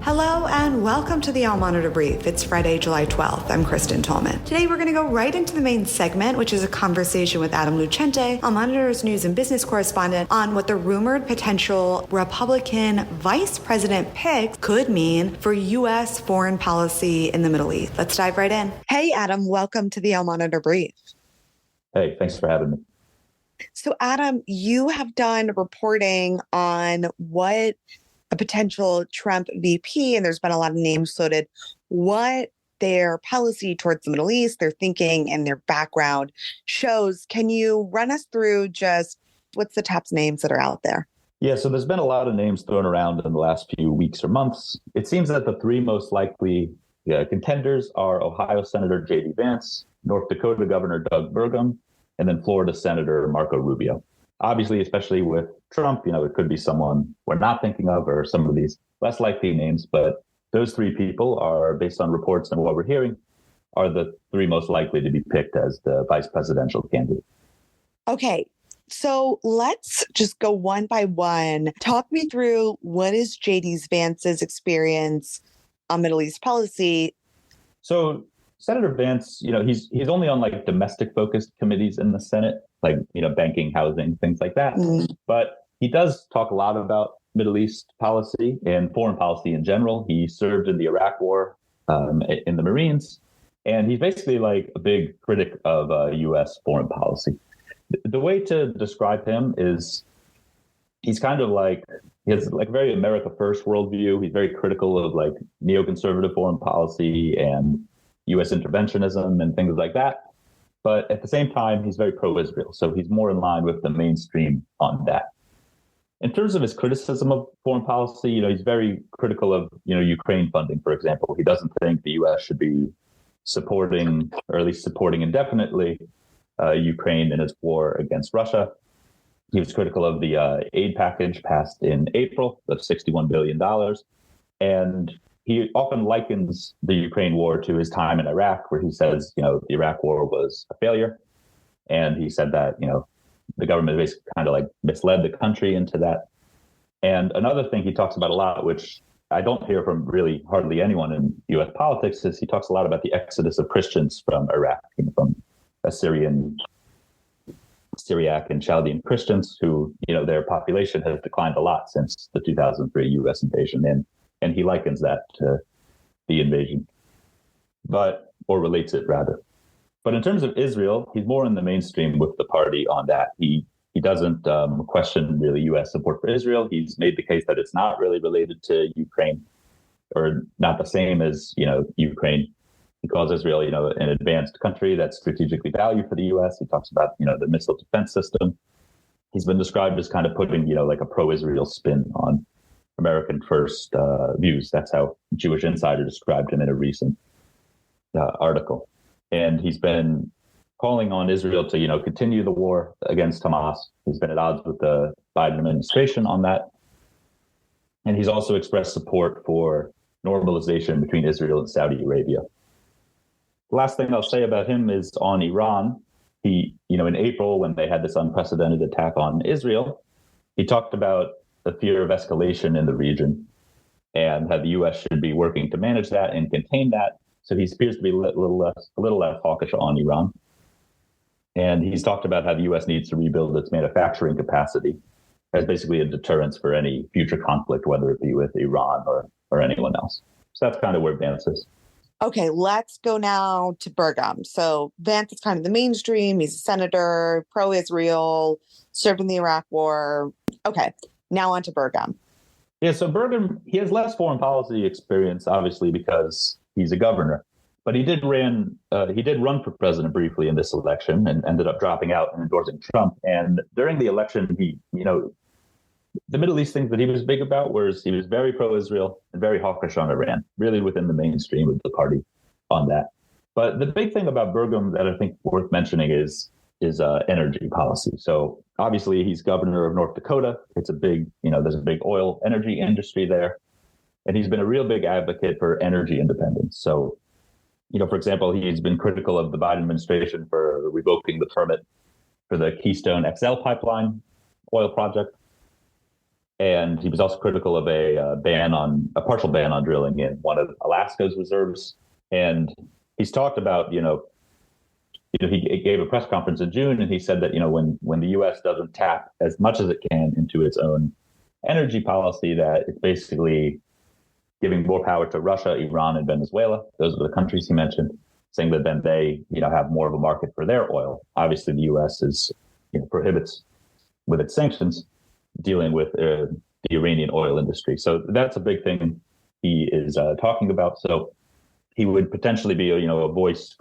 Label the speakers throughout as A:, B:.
A: Hello and welcome to the All Monitor Brief. It's Friday, July 12th. I'm Kristen Tolman. Today we're going to go right into the main segment, which is a conversation with Adam Lucente, All Monitor's news and business correspondent, on what the rumored potential Republican vice president pick could mean for U.S. foreign policy in the Middle East. Let's dive right in. Hey, Adam, welcome to the All Monitor Brief.
B: Hey, thanks for having me.
A: So, Adam, you have done reporting on what a potential Trump VP, and there's been a lot of names floated, what their policy towards the Middle East, their thinking, and their background shows. Can you run us through just what's the top names that are out there?
B: Yeah, so there's been a lot of names thrown around in the last few weeks or months. It seems that the three most likely contenders are Ohio Senator J.D. Vance, North Dakota Governor Doug Burgum, and then Florida Senator Marco Rubio. Obviously, especially with Trump, it could be someone we're not thinking of or some of these less likely names. But those three people are, based on reports and what we're hearing, are the three most likely to be picked as the vice presidential candidate.
A: Okay, so let's just go one by one. Talk me through what is J.D. Vance's experience on Middle East policy.
B: So Senator Vance, he's only on domestic focused committees in the Senate, banking, housing, things like that. But he does talk a lot about Middle East policy and foreign policy in general. He served in the Iraq War in the Marines, and he's basically a big critic of U.S. foreign policy. The way to describe him is he's kind of he has very America First worldview. He's very critical of neoconservative foreign policy and U.S. interventionism and things like that. But at the same time, he's very pro-Israel. So he's more in line with the mainstream on that. In terms of his criticism of foreign policy, he's very critical of, Ukraine funding, for example. He doesn't think the U.S. should be supporting, or at least supporting indefinitely, Ukraine in its war against Russia. He was critical of the aid package passed in April of $61 billion. And he often likens the Ukraine war to his time in Iraq, where he says, the Iraq war was a failure. And he said that, the government basically kind of misled the country into that. And another thing he talks about a lot, which I don't hear from really hardly anyone in U.S. politics, is he talks a lot about the exodus of Christians from Iraq, from Syriac and Chaldean Christians who, their population has declined a lot since the 2003 U.S. invasion. And he likens that to the invasion, or relates it rather. But in terms of Israel, he's more in the mainstream with the party on that. He doesn't question really U.S. support for Israel. He's made the case that it's not really related to Ukraine, or not the same as, Ukraine. He calls Israel, an advanced country that's strategically valued for the U.S. He talks about, the missile defense system. He's been described as kind of putting, a pro-Israel spin on American First views. That's how Jewish Insider described him in a recent article. And he's been calling on Israel to, continue the war against Hamas. He's been at odds with the Biden administration on that. And he's also expressed support for normalization between Israel and Saudi Arabia. The last thing I'll say about him is on Iran. He, in April, when they had this unprecedented attack on Israel, he talked about the fear of escalation in the region and how the U.S. should be working to manage that and contain that. So he appears to be a little less hawkish on Iran. And he's talked about how the U.S. needs to rebuild its manufacturing capacity as basically a deterrence for any future conflict, whether it be with Iran or anyone else. So that's kind of where Vance is.
A: Okay, let's go now to Burgum. So Vance is kind of the mainstream. He's a senator, pro-Israel, served in the Iraq War. Okay. Now on to Burgum.
B: Yeah, so Burgum, he has less foreign policy experience, obviously, because he's a governor. But he did run for president briefly in this election and ended up dropping out and endorsing Trump. And during the election, the Middle East things that he was big about was he was very pro-Israel and very hawkish on Iran, really within the mainstream of the party on that. But the big thing about Burgum that I think worth mentioning is energy policy. So obviously he's governor of North Dakota. It's a big, there's a big oil energy industry there. And he's been a real big advocate for energy independence. So, for example, he's been critical of the Biden administration for revoking the permit for the Keystone XL pipeline oil project. And he was also critical of a partial ban on drilling in one of Alaska's reserves. And he's talked about, he gave a press conference in June, and he said that, when the U.S. doesn't tap as much as it can into its own energy policy, that it's basically giving more power to Russia, Iran, and Venezuela. Those are the countries he mentioned, saying that then they, have more of a market for their oil. Obviously, the U.S. prohibits with its sanctions dealing with the Iranian oil industry. So that's a big thing he is talking about. So he would potentially be, a voice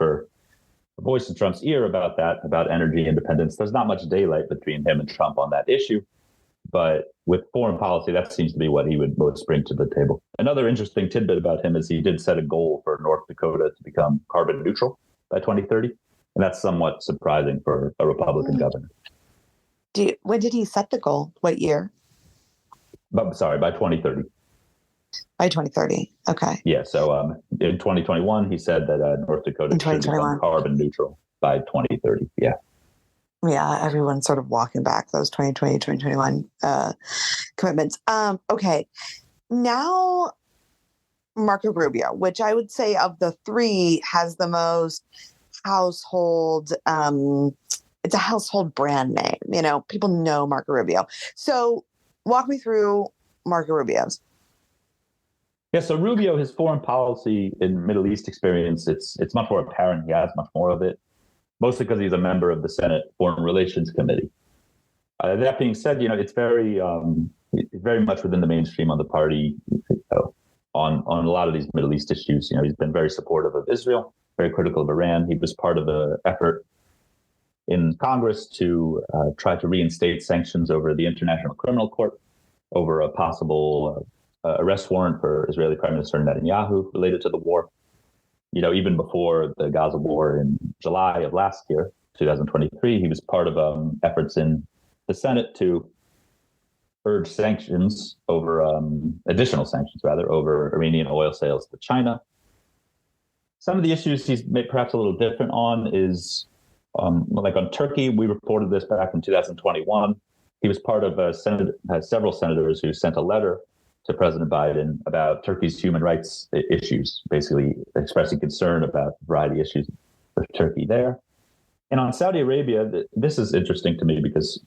B: in Trump's ear about that, about energy independence. There's not much daylight between him and Trump on that issue. But with foreign policy, that seems to be what he would most bring to the table. Another interesting tidbit about him is he did set a goal for North Dakota to become carbon neutral by 2030. And that's somewhat surprising for a Republican governor.
A: When did he set the goal? What year?
B: By 2030.
A: By 2030. Okay.
B: Yeah. So in 2021, he said that North Dakota should become carbon neutral by 2030. Yeah.
A: Yeah. Everyone's sort of walking back those 2020, 2021 commitments. Okay. Now, Marco Rubio, which I would say of the three has the most household, it's a household brand name. People know Marco Rubio. So walk me through Marco Rubio's.
B: Yeah, so Rubio, his foreign policy in Middle East experience, it's much more apparent. He has much more of it, mostly because he's a member of the Senate Foreign Relations Committee. That being said, it's very much within the mainstream on the party on a lot of these Middle East issues. He's been very supportive of Israel, very critical of Iran. He was part of the effort in Congress to try to reinstate sanctions over the International Criminal Court over a possible arrest warrant for Israeli Prime Minister Netanyahu related to the war. Even before the Gaza war in July of last year, 2023, he was part of efforts in the Senate to urge additional sanctions over Iranian oil sales to China. Some of the issues he's perhaps a little different on is like on Turkey. We reported this back in 2021. He was part of several senators who sent a letter to President Biden about Turkey's human rights issues, basically expressing concern about a variety of issues with Turkey there. And on Saudi Arabia, this is interesting to me because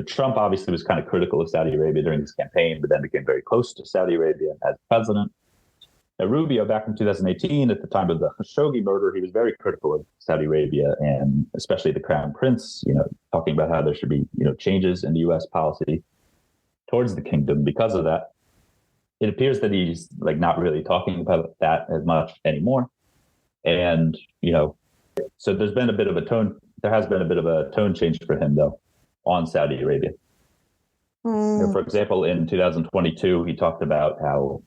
B: Trump obviously was kind of critical of Saudi Arabia during his campaign, but then became very close to Saudi Arabia as president. Rubio, back in 2018, at the time of the Khashoggi murder, he was very critical of Saudi Arabia and especially the Crown Prince, talking about how there should be, changes in the U.S. policy towards the kingdom because of that. It appears that he's not really talking about that as much anymore. And, so there has been a bit of a tone change for him, though, on Saudi Arabia. For example, in 2022, he talked about how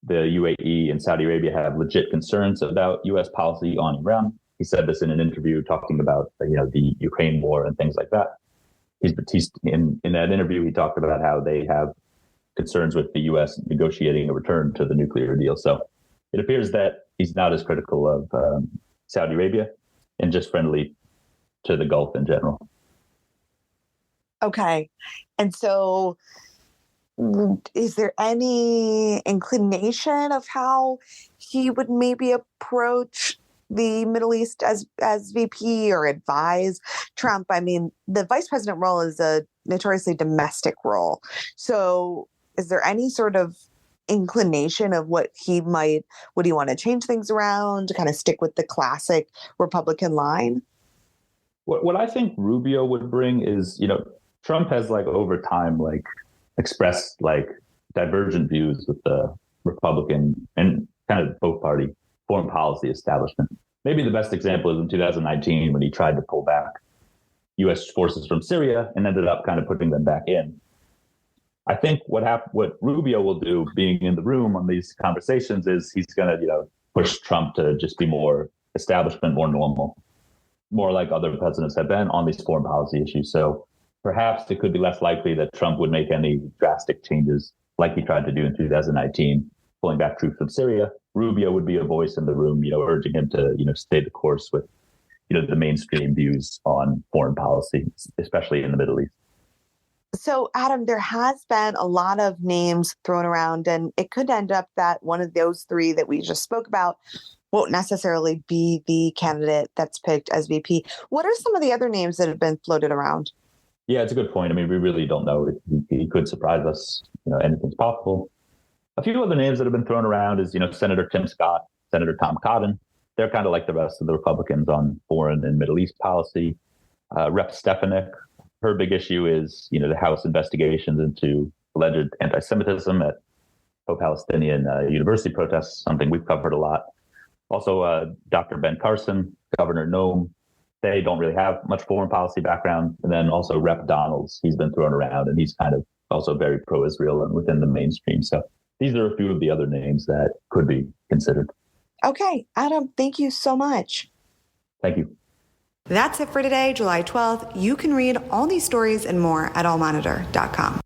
B: the UAE and Saudi Arabia have legit concerns about U.S. policy on Iran. He said this in an interview talking about, the Ukraine war and things like that. In that interview, he talked about how they have concerns with the U.S. negotiating a return to the nuclear deal. So it appears that he's not as critical of Saudi Arabia and just friendly to the Gulf in general.
A: Okay. And so is there any inclination of how he would maybe approach the Middle East as VP or advise Trump? I mean, the vice president role is a notoriously domestic role. So is there any sort of inclination of would he want to change things around to kind of stick with the classic Republican line?
B: What I think Rubio would bring is, Trump has over time, expressed divergent views with the Republican and kind of both party foreign policy establishment. Maybe the best example is in 2019 when he tried to pull back U.S. forces from Syria and ended up kind of putting them back in. I think what Rubio will do, being in the room on these conversations, is he's going to push Trump to just be more establishment, more normal, more like other presidents have been on these foreign policy issues. So perhaps it could be less likely that Trump would make any drastic changes like he tried to do in 2019, pulling back troops from Syria. Rubio would be a voice in the room, urging him to, stay the course with, the mainstream views on foreign policy, especially in the Middle East.
C: So, Adam, there has been a lot of names thrown around, and it could end up that one of those three that we just spoke about won't necessarily be the candidate that's picked as VP. What are some of the other names that have been floated around?
B: Yeah, it's a good point. I mean, we really don't know. He could surprise us. Anything's possible. A few other names that have been thrown around is, Senator Tim Scott, Senator Tom Cotton. They're kind of like the rest of the Republicans on foreign and Middle East policy. Rep. Stefanik, her big issue is, the House investigations into alleged anti-Semitism at pro-Palestinian university protests, something we've covered a lot. Also, Dr. Ben Carson, Governor Noem, they don't really have much foreign policy background. And then also Rep. Donalds, he's been thrown around, and he's kind of also very pro-Israel and within the mainstream. So these are a few of the other names that could be considered.
C: Okay, Adam, thank you so much.
B: Thank you.
A: That's it for today, July 12th. You can read all these stories and more at allmonitor.com.